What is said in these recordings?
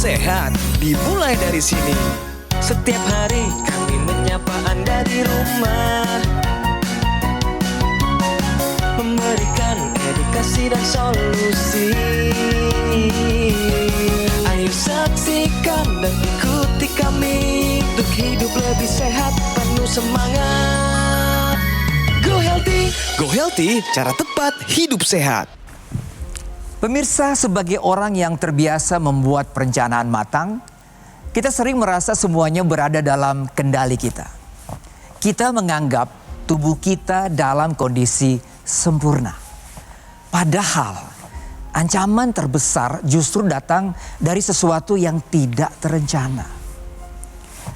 sehat dimulai dari sini. Setiap hari kami menyapa Anda di rumah, memberikan edukasi dan solusi. Ayo saksikan dan ikuti kami untuk hidup lebih sehat, penuh semangat. Go Healthy, cara tepat hidup sehat. Pemirsa, sebagai orang yang terbiasa membuat perencanaan matang, kita sering merasa semuanya berada dalam kendali kita. Kita menganggap tubuh kita dalam kondisi sempurna. Padahal, ancaman terbesar justru datang dari sesuatu yang tidak terencana.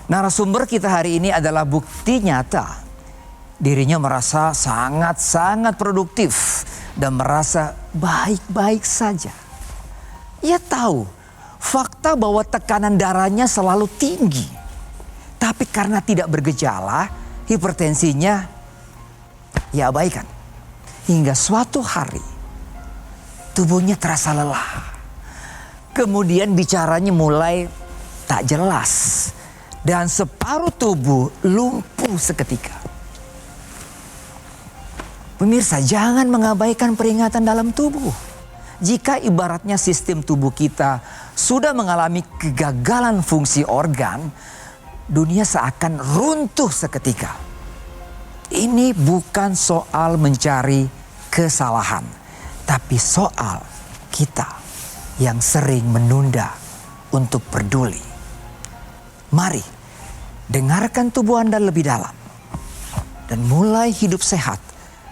Narasumber kita hari ini adalah bukti nyata. Dirinya merasa sangat-sangat produktif dan merasa baik-baik saja. Ia tahu fakta bahwa tekanan darahnya selalu tinggi. Tapi karena tidak bergejala, hipertensinya ia abaikan. Hingga suatu hari tubuhnya terasa lelah. Kemudian bicaranya mulai tak jelas. Dan separuh tubuh lumpuh seketika. Pemirsa, jangan mengabaikan peringatan dalam tubuh. Jika ibaratnya sistem tubuh kita sudah mengalami kegagalan fungsi organ, dunia seakan runtuh seketika. Ini bukan soal mencari kesalahan, tapi soal kita yang sering menunda untuk peduli. Mari, dengarkan tubuh Anda lebih dalam dan mulai hidup sehat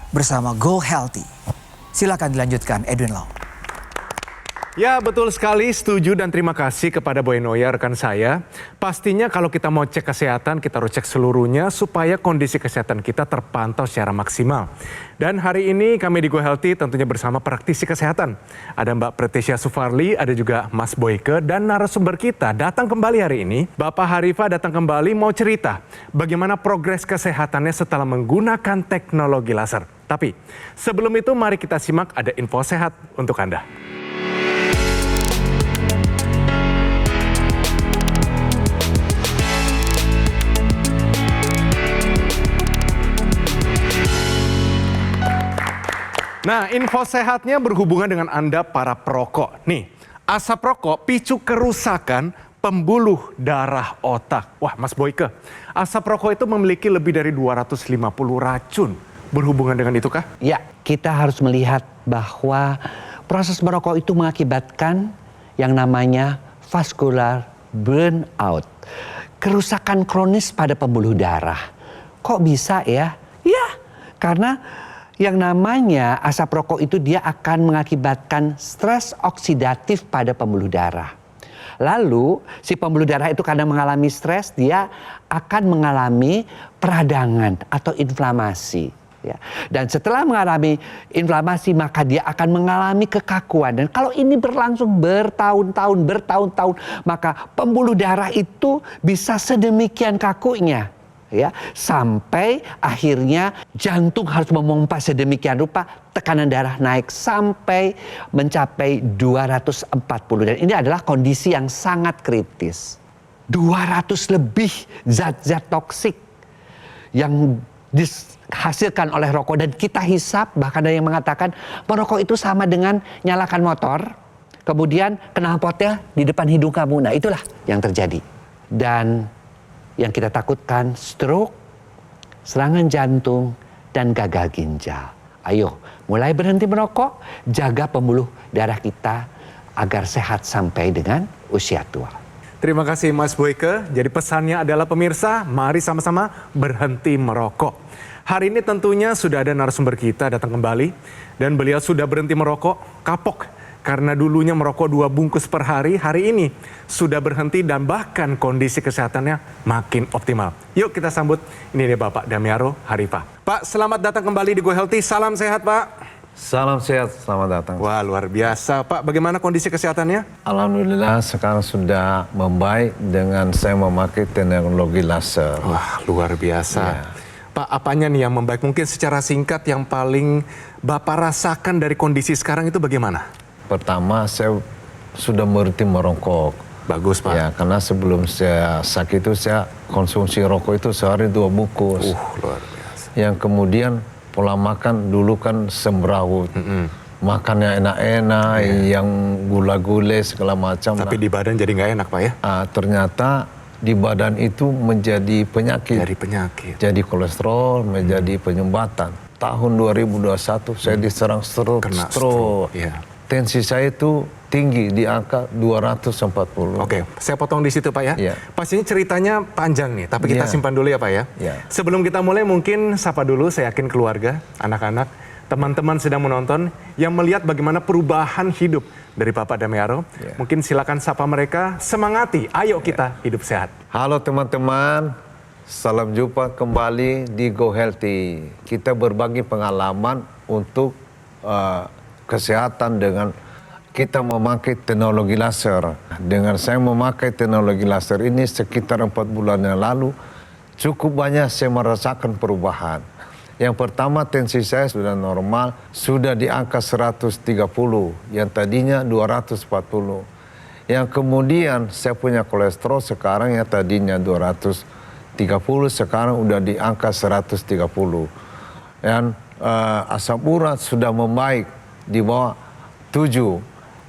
bersama Go Healthy. Silakan dilanjutkan, Edwin Lau. Ya, betul sekali, setuju dan terima kasih kepada Boy Noya rekan saya. Pastinya kalau kita mau cek kesehatan, kita harus cek seluruhnya supaya kondisi kesehatan kita terpantau secara maksimal. Dan hari ini kami di Go Healthy tentunya bersama praktisi kesehatan. Ada Mbak Pretesya Sufarli, ada juga Mas Boyke, dan narasumber kita datang kembali hari ini. Bapak Harifa datang kembali mau cerita bagaimana progres kesehatannya setelah menggunakan teknologi laser. Tapi sebelum itu mari kita simak ada info sehat untuk Anda. Nah, info sehatnya berhubungan dengan Anda para perokok. Nih, asap rokok picu kerusakan pembuluh darah otak. Wah, Mas Boyke, asap rokok itu memiliki lebih dari 250 racun. Berhubungan dengan itu kah? Ya, kita harus melihat bahwa proses merokok itu mengakibatkan yang namanya vascular burnout. Kerusakan kronis pada pembuluh darah. Kok bisa ya? Ya, karena yang namanya asap rokok itu dia akan mengakibatkan stres oksidatif pada pembuluh darah. Lalu si pembuluh darah itu karena mengalami stres, dia akan mengalami peradangan atau inflamasi. Ya. Dan setelah mengalami inflamasi maka dia akan mengalami kekakuan. Dan kalau ini berlangsung bertahun-tahun, maka pembuluh darah itu bisa sedemikian kakunya. Ya, sampai akhirnya jantung harus memompa sedemikian rupa, tekanan darah naik sampai mencapai 240. Dan ini adalah kondisi yang sangat kritis. 200 lebih zat-zat toksik yang dihasilkan oleh rokok. Dan kita hisap, bahkan ada yang mengatakan merokok itu sama dengan nyalakan motor, kemudian knalpotnya di depan hidung kamu. Nah, itulah yang terjadi. Dan yang kita takutkan stroke, serangan jantung, dan gagal ginjal. Ayo, mulai berhenti merokok, jaga pembuluh darah kita agar sehat sampai dengan usia tua. Terima kasih Mas Boyke. Jadi pesannya adalah pemirsa, mari sama-sama berhenti merokok. Hari ini tentunya sudah ada narasumber kita datang kembali. Dan beliau sudah berhenti merokok, kapok. Karena dulunya merokok 2 bungkus per hari ini sudah berhenti dan bahkan kondisi kesehatannya makin optimal. Yuk kita sambut, ini dia Bapak Damiaro Harifa. Pak, selamat datang kembali di Go Healthy, salam sehat Pak. Salam sehat, selamat datang. Wah, luar biasa. Pak, bagaimana kondisi kesehatannya? Alhamdulillah sekarang sudah membaik dengan saya memakai teknologi laser. Wah, luar biasa. Ya. Pak, apanya nih yang membaik? Mungkin secara singkat yang paling Bapak rasakan dari kondisi sekarang itu bagaimana? Pertama, saya sudah berhenti merokok. Bagus Pak. Ya, karena sebelum saya sakit itu saya konsumsi rokok itu sehari 2 bungkus. Luar biasa. Yang kemudian pola makan dulu kan semrawut. Makannya enak-enak, yang gula-gule segala macam. Tapi di badan jadi nggak enak Pak ya? Ternyata di badan itu menjadi penyakit. Dari penyakit. Jadi kolesterol, menjadi penyumbatan. Tahun 2021 saya diserang stroke. Kena stroke. Iya. Tensi saya itu tinggi di angka 240. Oke, saya potong di situ Pak ya. Iya. Pastinya ceritanya panjang nih, tapi kita Iya. simpan dulu ya Pak ya. Iya. Sebelum kita mulai mungkin sapa dulu, saya yakin keluarga, anak-anak, teman-teman sedang menonton yang melihat bagaimana perubahan hidup dari Bapak Damiaro. Iya. Mungkin silakan sapa mereka, semangati, ayo kita hidup sehat. Halo teman-teman, salam jumpa kembali di Go Healthy. Kita berbagi pengalaman untuk kesehatan dengan kita memakai teknologi laser. Dengan saya memakai teknologi laser ini sekitar 4 bulan yang lalu, cukup banyak saya merasakan perubahan. Yang pertama, tensi saya sudah normal, sudah di angka 130, yang tadinya 240. Yang kemudian saya punya kolesterol sekarang yang tadinya 230, sekarang udah di angka 130. Dan asam urat sudah membaik di bawah 7.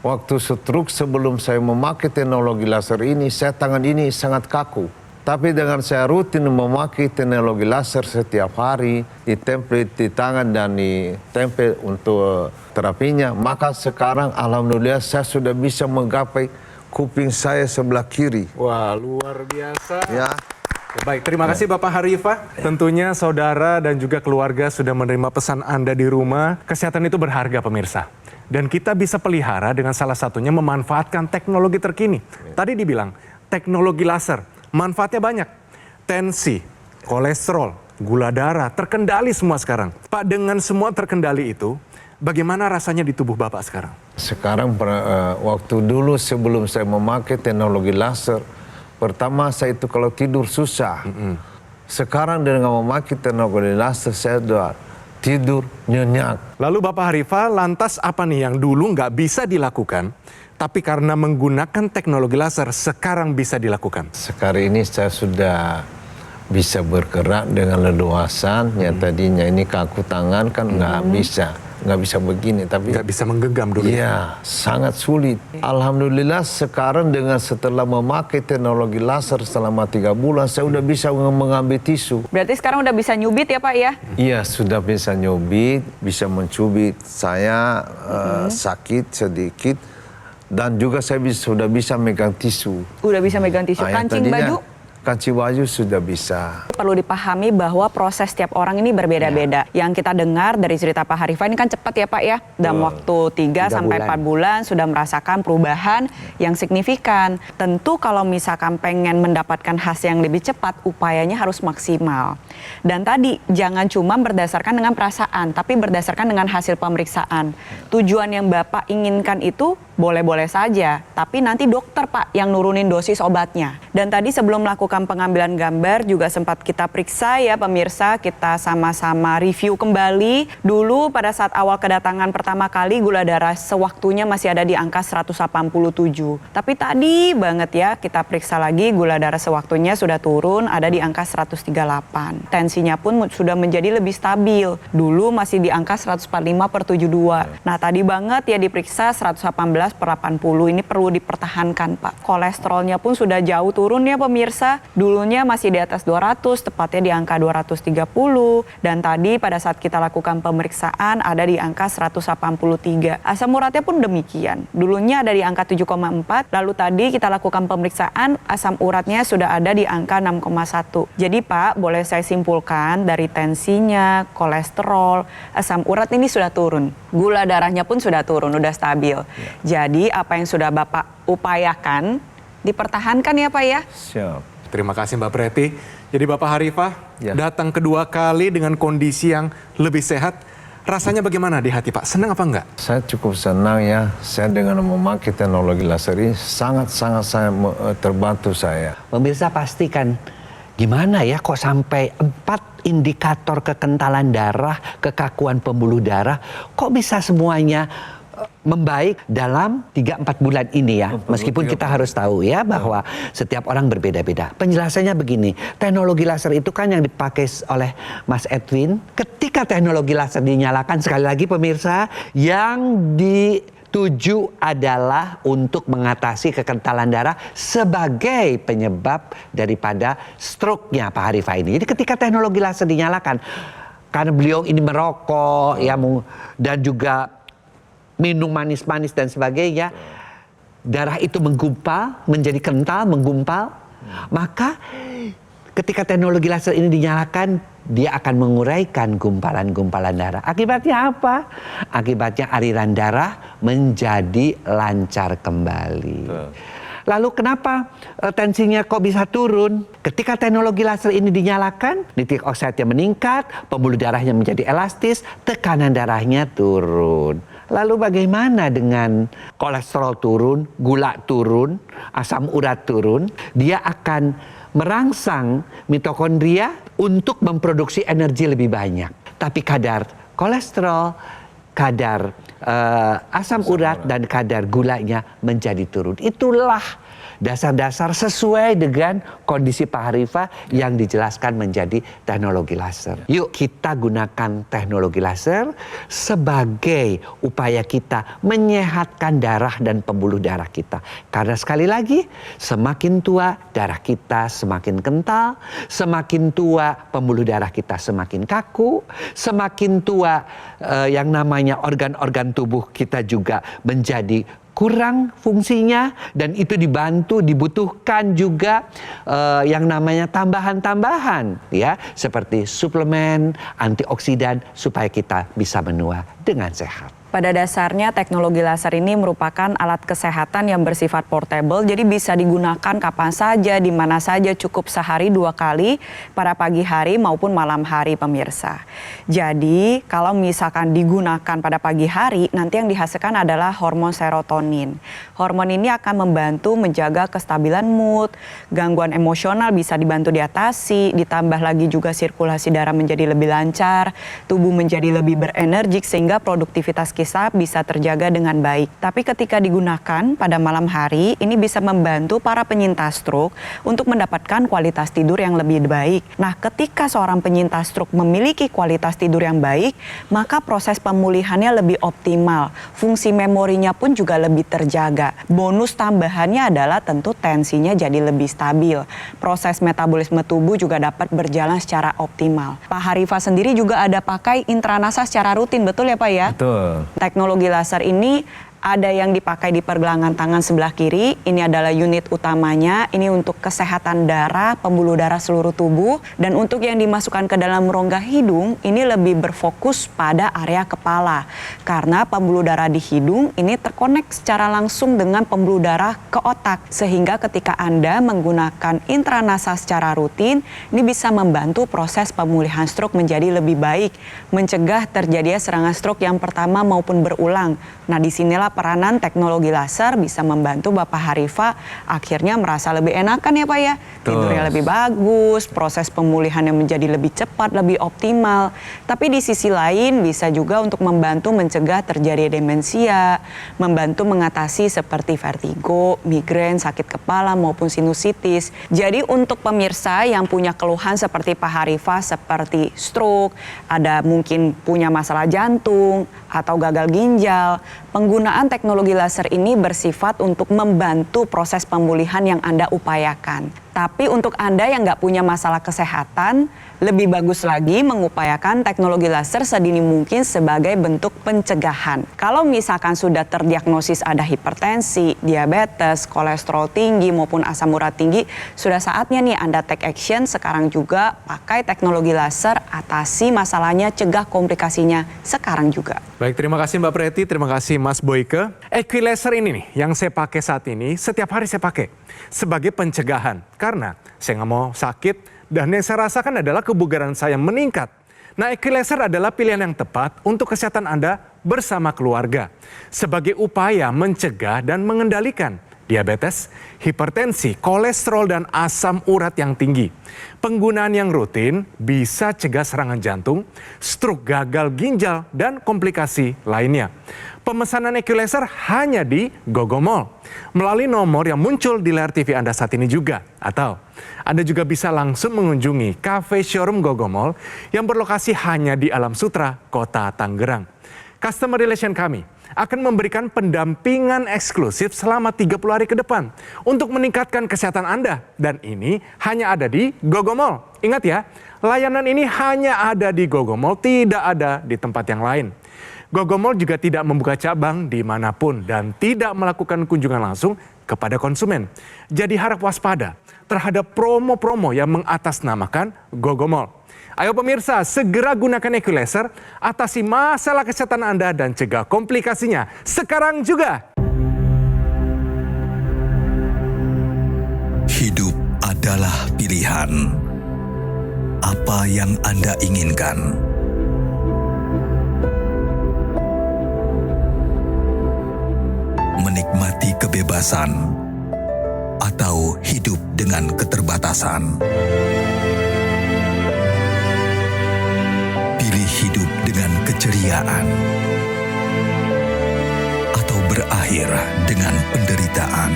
Waktu stroke sebelum saya memakai teknologi laser ini, saya tangan ini sangat kaku. Tapi dengan saya rutin memakai teknologi laser setiap hari, ditempel di tangan dan ditempel untuk terapinya, maka sekarang alhamdulillah saya sudah bisa menggapai kuping saya sebelah kiri. Wah, luar biasa. Ya. Baik, terima kasih Bapak Harifah. Tentunya saudara dan juga keluarga sudah menerima pesan Anda di rumah. Kesehatan itu berharga pemirsa. Dan kita bisa pelihara dengan salah satunya memanfaatkan teknologi terkini. Tadi dibilang, teknologi laser, manfaatnya banyak. Tensi, kolesterol, gula darah, terkendali semua sekarang. Pak, dengan semua terkendali itu, bagaimana rasanya di tubuh Bapak sekarang? Sekarang waktu dulu sebelum saya memakai teknologi laser, pertama saya itu kalau tidur susah. Sekarang dengan memakai teknologi laser saya sudah tidur nyenyak. Lalu Bapak Harifah, lantas apa nih yang dulu nggak bisa dilakukan, tapi karena menggunakan teknologi laser sekarang bisa dilakukan? Sekarang ini saya sudah bisa bergerak dengan leluasan. Yang tadinya ini kaku tangan kan nggak bisa begini. Tapi Nggak bisa menggenggam dulu. iya, sangat sulit. Alhamdulillah sekarang dengan setelah memakai teknologi laser selama 3 bulan, saya udah bisa mengambil tisu. Berarti sekarang udah bisa nyubit ya Pak ya? Iya, sudah bisa nyubit, bisa mencubit. Saya sakit sedikit dan juga saya sudah bisa megang tisu. Udah bisa megang tisu. Yang Kancing tadinya baju? Kancing baju sudah bisa. Perlu dipahami bahwa proses setiap orang ini berbeda-beda. Yang kita dengar dari cerita Pak Harifah ini kan cepat ya Pak ya. Dalam waktu 3 sampai 4 bulan sudah merasakan perubahan yang signifikan. Tentu kalau misalkan pengen mendapatkan hasil yang lebih cepat, upayanya harus maksimal. Dan tadi jangan cuma berdasarkan dengan perasaan, tapi berdasarkan dengan hasil pemeriksaan. Tujuan yang Bapak inginkan itu boleh-boleh saja, tapi nanti dokter Pak yang nurunin dosis obatnya. Dan tadi sebelum melakukan pengambilan gambar juga sempat kita periksa ya pemirsa, kita sama-sama review kembali. Dulu pada saat awal kedatangan pertama kali gula darah sewaktunya masih ada di angka 187. Tapi tadi banget ya kita periksa lagi gula darah sewaktunya sudah turun ada di angka 138. Tensinya pun sudah menjadi lebih stabil. Dulu masih di angka 145/72. Nah tadi banget ya diperiksa 118/80. Ini perlu dipertahankan Pak. Kolesterolnya pun sudah jauh turun ya pemirsa. Dulunya masih di atas 200, tepatnya di angka 230. Dan tadi pada saat kita lakukan pemeriksaan ada di angka 183. Asam uratnya pun demikian. Dulunya ada di angka 7,4. Lalu tadi kita lakukan pemeriksaan asam uratnya sudah ada di angka 6,1. Jadi Pak, boleh saya simpulkan dari tensinya, kolesterol, asam urat ini sudah turun. Gula darahnya pun sudah turun, sudah stabil. Jadi apa yang sudah Bapak upayakan dipertahankan ya Pak ya? Siap. Terima kasih Mbak Preti. Jadi Bapak Harifah Ya. datang kedua kali dengan kondisi yang lebih sehat. Rasanya bagaimana di hati Pak? Senang apa enggak? Saya cukup senang ya. Saya dengan memakai teknologi laser ini sangat-sangat terbantu saya. Pemirsa pastikan gimana ya kok sampai 4 indikator kekentalan darah, kekakuan pembuluh darah, kok bisa semuanya membaik dalam 3-4 bulan ini ya. Meskipun kita harus tahu ya bahwa setiap orang berbeda-beda. Penjelasannya begini, teknologi laser itu kan yang dipakai oleh Mas Edwin. Ketika teknologi laser dinyalakan, sekali lagi pemirsa, yang dituju adalah untuk mengatasi kekentalan darah sebagai penyebab daripada stroke-nya Pak Harifah ini. Jadi ketika teknologi laser dinyalakan, karena beliau ini merokok ya, dan juga minum manis-manis dan sebagainya, darah itu menggumpal, menjadi kental, menggumpal. Maka ketika teknologi laser ini dinyalakan, dia akan menguraikan gumpalan-gumpalan darah. Akibatnya apa? Akibatnya aliran darah menjadi lancar kembali. Lalu kenapa tensinya kok bisa turun? Ketika teknologi laser ini dinyalakan, nitric oxide-nya meningkat, pembuluh darahnya menjadi elastis, tekanan darahnya turun. Lalu bagaimana dengan kolesterol turun, gula turun, asam urat turun? Dia akan merangsang mitokondria untuk memproduksi energi lebih banyak. Tapi kadar kolesterol, kadar asam urat dan kadar gulanya menjadi turun. Itulah dasar-dasar sesuai dengan kondisi Pak Harifah yang dijelaskan menjadi teknologi laser. Yuk kita gunakan teknologi laser sebagai upaya kita menyehatkan darah dan pembuluh darah kita. Karena sekali lagi, semakin tua darah kita semakin kental, semakin tua pembuluh darah kita semakin kaku, semakin tua yang namanya organ-organ tubuh kita juga menjadi kurang fungsinya, dan itu dibutuhkan juga yang namanya tambahan-tambahan ya, seperti suplemen, antioksidan supaya kita bisa menua dengan sehat. Pada dasarnya teknologi laser ini merupakan alat kesehatan yang bersifat portable, jadi bisa digunakan kapan saja, di mana saja, cukup sehari 2 kali pada pagi hari maupun malam hari pemirsa. Jadi kalau misalkan digunakan pada pagi hari, nanti yang dihasilkan adalah hormon serotonin. Hormon ini akan membantu menjaga kestabilan mood, gangguan emosional bisa dibantu diatasi, ditambah lagi juga sirkulasi darah menjadi lebih lancar, tubuh menjadi lebih berenergik sehingga produktivitas kita bisa terjaga dengan baik. Tapi ketika digunakan pada malam hari, ini bisa membantu para penyintas stroke untuk mendapatkan kualitas tidur yang lebih baik. Nah, ketika seorang penyintas stroke memiliki kualitas tidur yang baik, maka proses pemulihannya lebih optimal. Fungsi memorinya pun juga lebih terjaga. Bonus tambahannya adalah tentu tensinya jadi lebih stabil. Proses metabolisme tubuh juga dapat berjalan secara optimal. Pak Harifah sendiri juga ada pakai intranasa secara rutin, betul ya Pak ya? Betul. Teknologi laser ini ada yang dipakai di pergelangan tangan sebelah kiri, ini adalah unit utamanya, ini untuk kesehatan darah, pembuluh darah seluruh tubuh, dan untuk yang dimasukkan ke dalam rongga hidung, ini lebih berfokus pada area kepala, karena pembuluh darah di hidung ini terkonek secara langsung dengan pembuluh darah ke otak, sehingga ketika Anda menggunakan intranasa secara rutin, ini bisa membantu proses pemulihan stroke menjadi lebih baik, mencegah terjadinya serangan stroke yang pertama maupun berulang. Nah, disinilah peranan teknologi laser bisa membantu Bapak Harifah akhirnya merasa lebih enakan ya Pak ya. Tidurnya lebih bagus, proses pemulihannya menjadi lebih cepat, lebih optimal. Tapi di sisi lain bisa juga untuk membantu mencegah terjadi demensia, membantu mengatasi seperti vertigo, migrain, sakit kepala maupun sinusitis. Jadi untuk pemirsa yang punya keluhan seperti Pak Harifah seperti stroke, ada mungkin punya masalah jantung atau gagal ginjal, penggunaan teknologi laser ini bersifat untuk membantu proses pemulihan yang Anda upayakan. Tapi untuk Anda yang nggak punya masalah kesehatan, lebih bagus lagi mengupayakan teknologi laser sedini mungkin sebagai bentuk pencegahan. Kalau misalkan sudah terdiagnosis ada hipertensi, diabetes, kolesterol tinggi maupun asam urat tinggi, sudah saatnya nih Anda take action sekarang juga pakai teknologi laser, atasi masalahnya, cegah komplikasinya sekarang juga. Baik, terima kasih Mbak Preti, terima kasih Mas Boyke. Equilaser ini nih yang saya pakai saat ini, setiap hari saya pakai sebagai pencegahan. Karena saya nggak mau sakit dan yang saya rasakan adalah kebugaran saya meningkat. Nah, Equilaser adalah pilihan yang tepat untuk kesehatan Anda bersama keluarga. Sebagai upaya mencegah dan mengendalikan diabetes, hipertensi, kolesterol, dan asam urat yang tinggi. Penggunaan yang rutin bisa cegah serangan jantung, stroke, gagal ginjal, dan komplikasi lainnya. Pemesanan Equalizer hanya di Gogomall melalui nomor yang muncul di layar TV Anda saat ini juga. Atau Anda juga bisa langsung mengunjungi cafe showroom Gogomall yang berlokasi hanya di Alam Sutra, Kota Tangerang. Customer Relation kami akan memberikan pendampingan eksklusif selama 30 hari ke depan untuk meningkatkan kesehatan Anda. Dan ini hanya ada di Gogomall. Ingat ya, layanan ini hanya ada di Gogomall, tidak ada di tempat yang lain. Gogomall juga tidak membuka cabang dimanapun dan tidak melakukan kunjungan langsung kepada konsumen. Jadi harap waspada terhadap promo-promo yang mengatasnamakan Gogomall. Ayo pemirsa, segera gunakan Equalizer, atasi masalah kesehatan Anda dan cegah komplikasinya sekarang juga. Hidup adalah pilihan. Apa yang Anda inginkan? Menikmati kebebasan atau hidup dengan keterbatasan? Pilih hidup dengan keceriaan atau berakhir dengan penderitaan.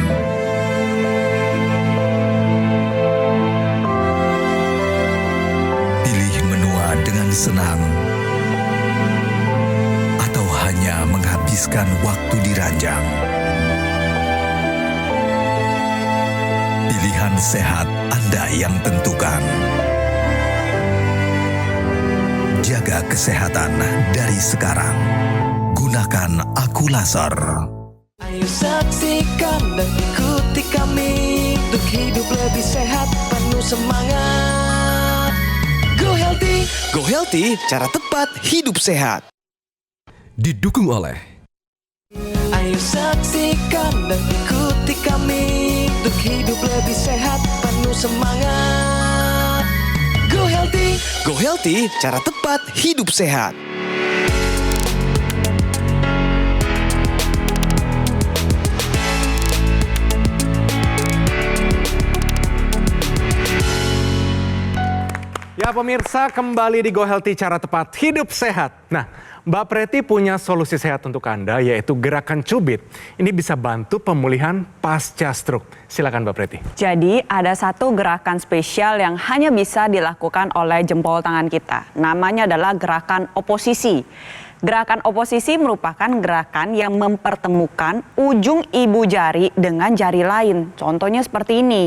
Pilih menua dengan senang atau hanya menghabiskan waktu di ranjang. Pilihan sehat Anda yang tentukan. Jaga kesehatan dari sekarang. Gunakan Aqualaser. Ayo saksikan dan ikuti kami untuk hidup lebih sehat, penuh semangat. Go Healthy, cara tepat hidup sehat. Didukung oleh Ayo saksikan dan ikuti kami untuk hidup lebih sehat, penuh semangat. Go Healthy, cara tepat hidup sehat. Ya pemirsa, kembali di Go Healthy, cara tepat hidup sehat. Nah, Mbak Preti punya solusi sehat untuk Anda, yaitu gerakan cubit. Ini bisa bantu pemulihan pasca stroke. Silakan Mbak Preti. Jadi ada satu gerakan spesial yang hanya bisa dilakukan oleh jempol tangan kita. Namanya adalah gerakan oposisi. Gerakan oposisi merupakan gerakan yang mempertemukan ujung ibu jari dengan jari lain. Contohnya seperti ini.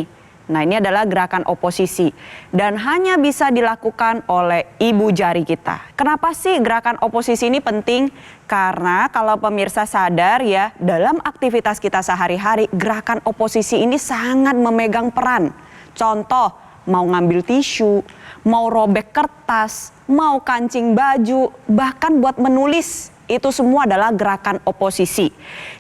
Nah, ini adalah gerakan oposisi dan hanya bisa dilakukan oleh ibu jari kita. Kenapa sih gerakan oposisi ini penting? Karena kalau pemirsa sadar ya, dalam aktivitas kita sehari-hari, gerakan oposisi ini sangat memegang peran. Contoh, mau ngambil tisu, mau robek kertas, mau kancing baju, bahkan buat menulis. Itu semua adalah gerakan oposisi.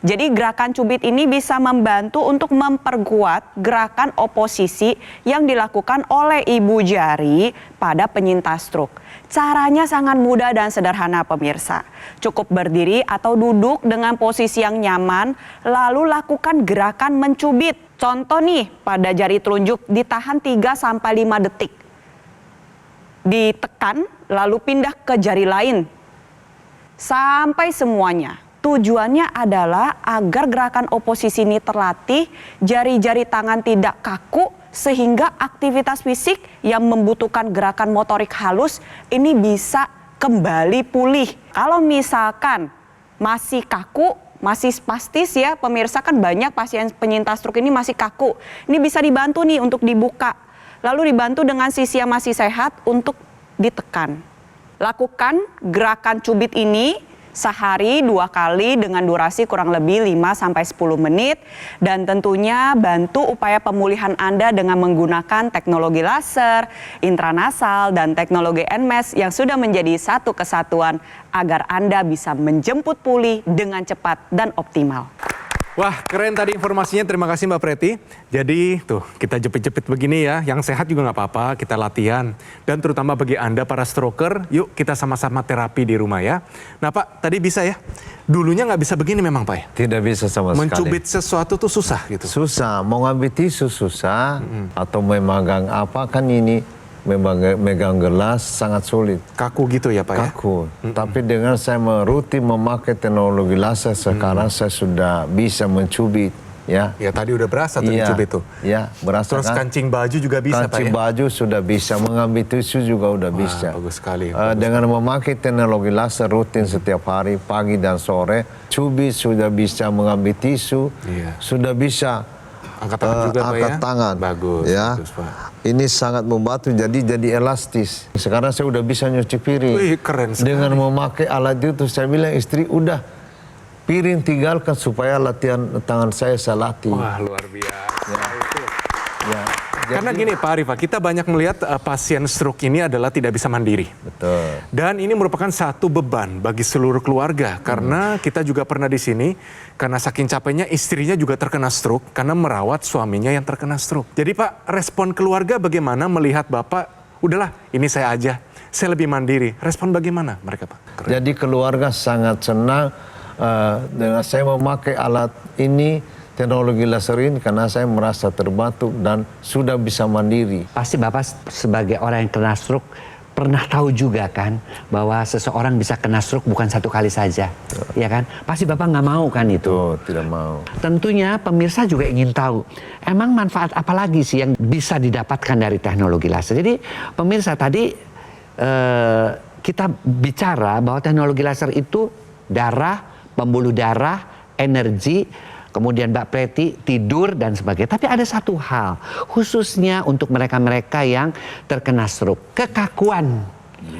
Jadi gerakan cubit ini bisa membantu untuk memperkuat gerakan oposisi yang dilakukan oleh ibu jari pada penyintas stroke. Caranya sangat mudah dan sederhana pemirsa. Cukup berdiri atau duduk dengan posisi yang nyaman, lalu lakukan gerakan mencubit. Contoh nih, pada jari telunjuk ditahan 3-5 detik. Ditekan lalu pindah ke jari lain. Sampai semuanya. Tujuannya adalah agar gerakan oposisi ini terlatih, jari-jari tangan tidak kaku, sehingga aktivitas fisik yang membutuhkan gerakan motorik halus ini bisa kembali pulih. Kalau misalkan masih kaku, masih spastis ya, pemirsa kan banyak pasien penyintas stroke ini masih kaku. Ini bisa dibantu nih untuk dibuka. Lalu dibantu dengan sisi yang masih sehat untuk ditekan. Lakukan gerakan cubit ini sehari 2 kali dengan durasi kurang lebih 5-10 menit. Dan tentunya bantu upaya pemulihan Anda dengan menggunakan teknologi laser, intranasal, dan teknologi NMES yang sudah menjadi satu kesatuan agar Anda bisa menjemput pulih dengan cepat dan optimal. Wah, keren tadi informasinya. Terima kasih Mbak Preti. Jadi tuh kita jepit-jepit begini ya. Yang sehat juga nggak apa-apa, kita latihan. Dan terutama bagi Anda para stroker, yuk kita sama-sama terapi di rumah ya. Nah Pak, tadi bisa ya? Dulunya nggak bisa begini memang Pak ya? Tidak bisa sama sekali. Mencubit sesuatu tuh susah gitu. Susah, mau ngambil tisu susah, atau memegang apa kan ini, memegang gelas sangat sulit. Kaku gitu ya Pak ya? Kaku. Tapi dengan saya rutin memakai teknologi laser sekarang saya sudah bisa mencubit. Ya, Ya tadi udah berasa tuh Iya, dicubit tuh. ya, berasa Terus kan? kancing baju juga bisa Pak Kancing ya? baju sudah bisa, mengambil tisu juga udah Wah, bisa. bagus sekali, Dengan memakai teknologi laser rutin setiap hari, pagi dan sore, cubit sudah bisa, mengambil tisu, Iya. sudah bisa. Angkat tangan juga Pak Angkat ya? tangan. Bagus, Ya. bagus Pak. Ini sangat membantu, jadi elastis. Sekarang saya udah bisa nyuci piring. Wih, keren sekali. Dengan memakai alat itu, saya bilang istri udah piring tinggalkan supaya latihan tangan saya latih. Wah, luar biasa. Itu. Ya. Karena gini Pak Arif, kita banyak melihat pasien stroke ini adalah tidak bisa mandiri. Betul. Dan ini merupakan satu beban bagi seluruh keluarga. Karena kita juga pernah di sini, karena saking capeknya istrinya juga terkena stroke karena merawat suaminya yang terkena stroke. Jadi Pak, respon keluarga bagaimana melihat Bapak, udahlah ini saya aja, saya lebih mandiri. Respon bagaimana mereka Pak? Keren. Jadi keluarga sangat senang dengan saya memakai alat ini, teknologi laser ini, karena saya merasa terbantu dan sudah bisa mandiri. Pasti Bapak sebagai orang yang kena stroke pernah tahu juga kan bahwa seseorang bisa kena stroke bukan satu kali saja, ya kan? Pasti Bapak nggak mau kan itu. Tuh, tidak mau. Tentunya pemirsa juga ingin tahu, emang manfaat apa lagi sih yang bisa didapatkan dari teknologi laser? Jadi pemirsa tadi kita bicara bahwa teknologi laser itu darah, pembuluh darah, energi, kemudian Mbak Preti tidur dan sebagainya. Tapi ada satu hal, khususnya untuk mereka-mereka yang terkena stroke, kekakuan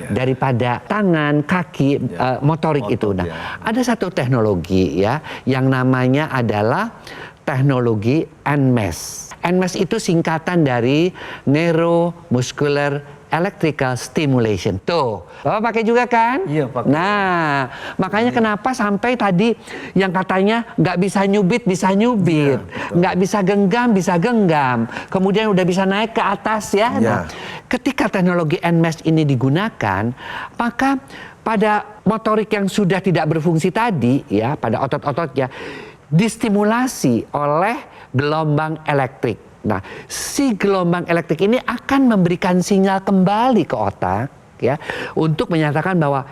daripada tangan, kaki, motorik itu. Nah, ada satu teknologi ya yang namanya adalah teknologi NMES. NMES itu singkatan dari Neuromuscular Electrical Stimulation. Tuh, Bapak pakai juga kan? Iya, pakai. Nah, makanya kenapa sampai tadi yang katanya nggak bisa nyubit, bisa nyubit. Nggak bisa genggam, bisa genggam. Kemudian udah bisa naik ke atas ya. Iya. Nah, ketika teknologi NMES ini digunakan, maka pada motorik yang sudah tidak berfungsi tadi, ya, pada otot-ototnya, distimulasi oleh gelombang elektrik. Nah, si gelombang elektrik ini akan memberikan sinyal kembali ke otak ya untuk menyatakan bahwa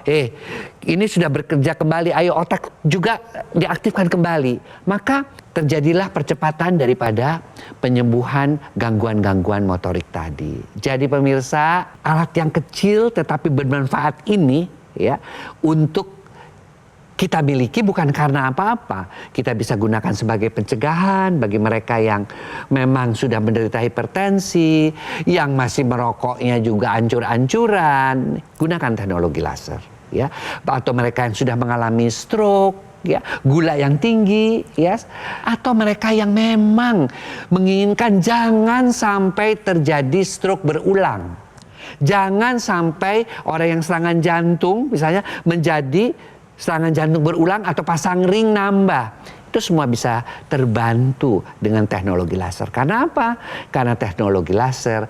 ini sudah bekerja kembali, ayo otak juga diaktifkan kembali. Maka terjadilah percepatan daripada penyembuhan gangguan-gangguan motorik tadi. Jadi pemirsa, alat yang kecil tetapi bermanfaat ini ya untuk kita miliki bukan karena apa-apa. Kita bisa gunakan sebagai pencegahan bagi mereka yang memang sudah menderita hipertensi, yang masih merokoknya juga ancur-ancuran. Gunakan teknologi laser, ya. Atau mereka yang sudah mengalami stroke, ya, gula yang tinggi, ya. Atau mereka yang memang menginginkan jangan sampai terjadi stroke berulang. Jangan sampai orang yang serangan jantung misalnya menjadi serangan jantung berulang atau pasang ring nambah. Itu semua bisa terbantu dengan teknologi laser. Karena apa? Karena teknologi laser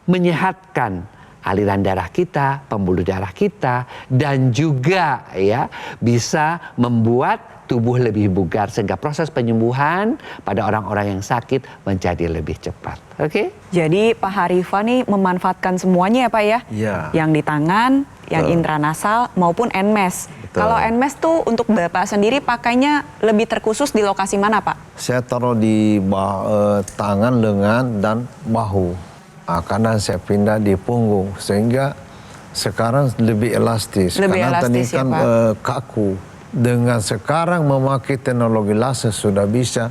menyehatkan aliran darah kita, pembuluh darah kita, dan juga ya bisa membuat tubuh lebih bugar sehingga proses penyembuhan pada orang-orang yang sakit menjadi lebih cepat. Oke? Jadi Pak Harifa nih memanfaatkan semuanya ya Pak ya? Iya. Yang di tangan, yang intranasal maupun NMES. Kalau NMES tuh untuk Bapak sendiri pakainya lebih terkhusus di lokasi mana Pak? Saya taruh di tangan, lengan, dan bahu. Karena saya pindah di punggung, sehingga sekarang lebih elastis. Lebih karena tadi elastis ya, kan Pak? kaku. Dengan sekarang memakai teknologi laser sudah bisa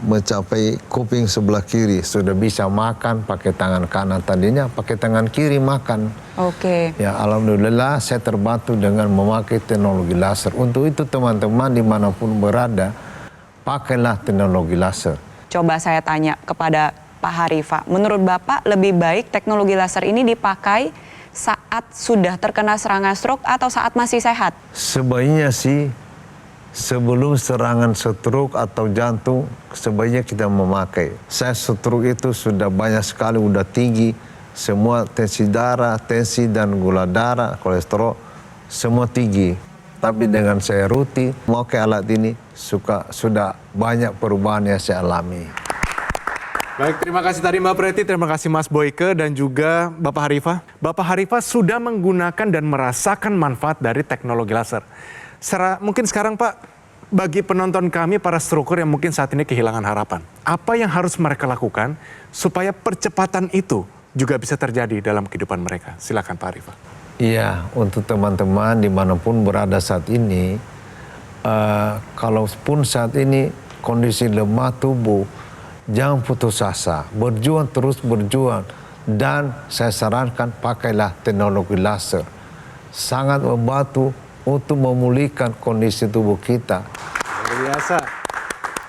mencapai kuping sebelah kiri. Sudah bisa makan pakai tangan kanan. Tadinya pakai tangan kiri makan. Oke. Ya, alhamdulillah saya terbantu dengan memakai teknologi laser. Untuk itu teman-teman dimanapun berada, pakailah teknologi laser. Coba saya tanya kepada Pak Harifa, menurut Bapak lebih baik teknologi laser ini dipakai saat sudah terkena serangan stroke atau saat masih sehat? Sebaiknya sih sebelum serangan stroke atau jantung sebaiknya kita memakai. Saya stroke itu sudah banyak sekali, udah tinggi, semua tensi darah, tensi dan gula darah, kolesterol, semua tinggi. Tapi dengan saya rutin memakai alat ini sudah banyak perubahan yang saya alami. Baik, terima kasih tadi Mbak Preti, terima kasih Mas Boyke dan juga Bapak Harifah. Bapak Harifah sudah menggunakan dan merasakan manfaat dari teknologi laser. Mungkin sekarang Pak, bagi penonton kami, para stroker yang mungkin saat ini kehilangan harapan, apa yang harus mereka lakukan supaya percepatan itu juga bisa terjadi dalam kehidupan mereka? Silakan Pak Harifah. Iya, untuk teman-teman dimanapun berada saat ini, kalaupun saat ini kondisi lemah tubuh, jangan putus asa, berjuang terus berjuang, dan saya sarankan pakailah teknologi laser. Sangat membantu untuk memulihkan kondisi tubuh kita. Luar biasa.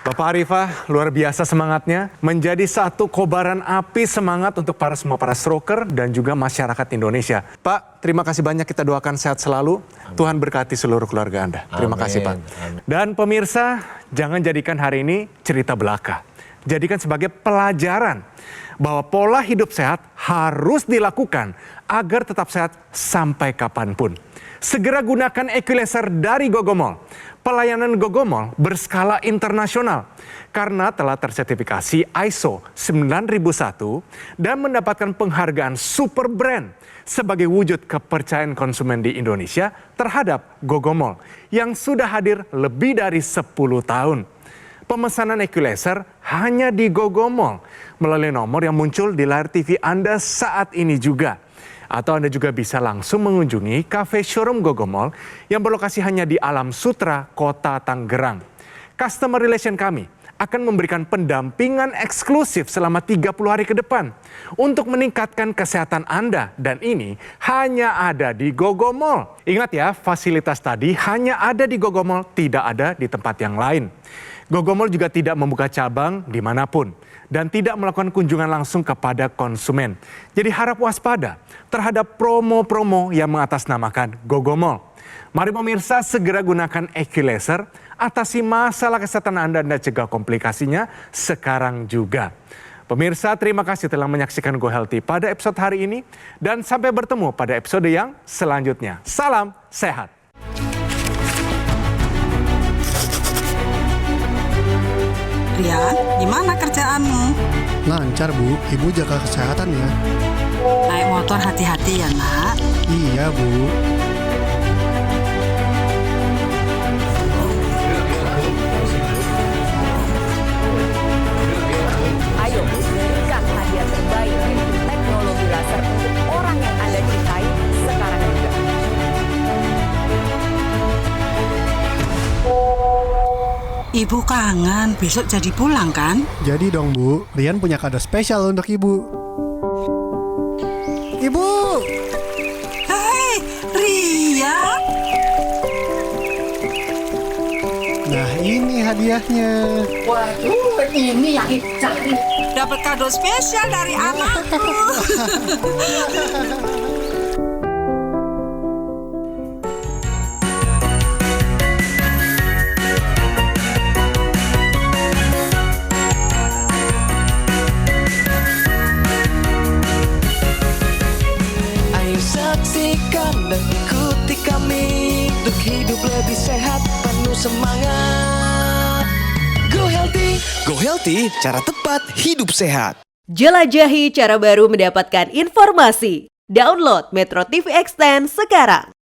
Bapak Harifah, luar biasa semangatnya. Menjadi satu kobaran api semangat untuk semua para stroker dan juga masyarakat Indonesia. Pak, terima kasih banyak, kita doakan sehat selalu. Amin. Tuhan berkati seluruh keluarga Anda. Terima kasih Pak. Amin. Dan pemirsa, jangan jadikan hari ini cerita belaka. Jadikan sebagai pelajaran bahwa pola hidup sehat harus dilakukan agar tetap sehat sampai kapanpun. Segera gunakan Equilaser dari Gogomol. Pelayanan Gogomol berskala internasional karena telah tersertifikasi ISO 9001 dan mendapatkan penghargaan Super Brand sebagai wujud kepercayaan konsumen di Indonesia terhadap Gogomol yang sudah hadir lebih dari 10 tahun. Pemesanan Equilaser hanya di Gogomol melalui nomor yang muncul di layar TV Anda saat ini juga. Atau Anda juga bisa langsung mengunjungi cafe showroom Gogomol yang berlokasi hanya di Alam Sutra, Kota Tangerang. Customer relation kami akan memberikan pendampingan eksklusif selama 30 hari ke depan untuk meningkatkan kesehatan Anda, dan ini hanya ada di Gogomol. Ingat ya, fasilitas tadi hanya ada di Gogomol, tidak ada di tempat yang lain. Gogomol juga tidak membuka cabang dimanapun dan tidak melakukan kunjungan langsung kepada konsumen. Jadi harap waspada terhadap promo-promo yang mengatasnamakan Gogomol. Mari pemirsa segera gunakan Equilaser, atasi masalah kesehatan Anda dan cegah komplikasinya sekarang juga. Pemirsa, terima kasih telah menyaksikan Go Healthy pada episode hari ini dan sampai bertemu pada episode yang selanjutnya. Salam sehat. Rian, gimana kerjaanmu? Lancar Bu, Ibu jaga kesehatan ya. Naik motor hati-hati ya nak. Iya Bu. Ayo, berikan hadiah terbaik yaitu teknologi laser untuk orang yang Anda cintai sekarang juga. Ibu kangen, besok jadi pulang kan? Jadi dong Bu, Rian punya kado spesial untuk Ibu. Ibu! Hei, Rian! Nah ini hadiahnya. Waduh, ini yang dicari. Dapat kado spesial dari anakku. Saksikan dan ikuti kami untuk hidup lebih sehat, penuh semangat. Go Healthy, cara tepat hidup sehat. Jelajahi cara baru mendapatkan informasi. Download Metro TV Extend sekarang.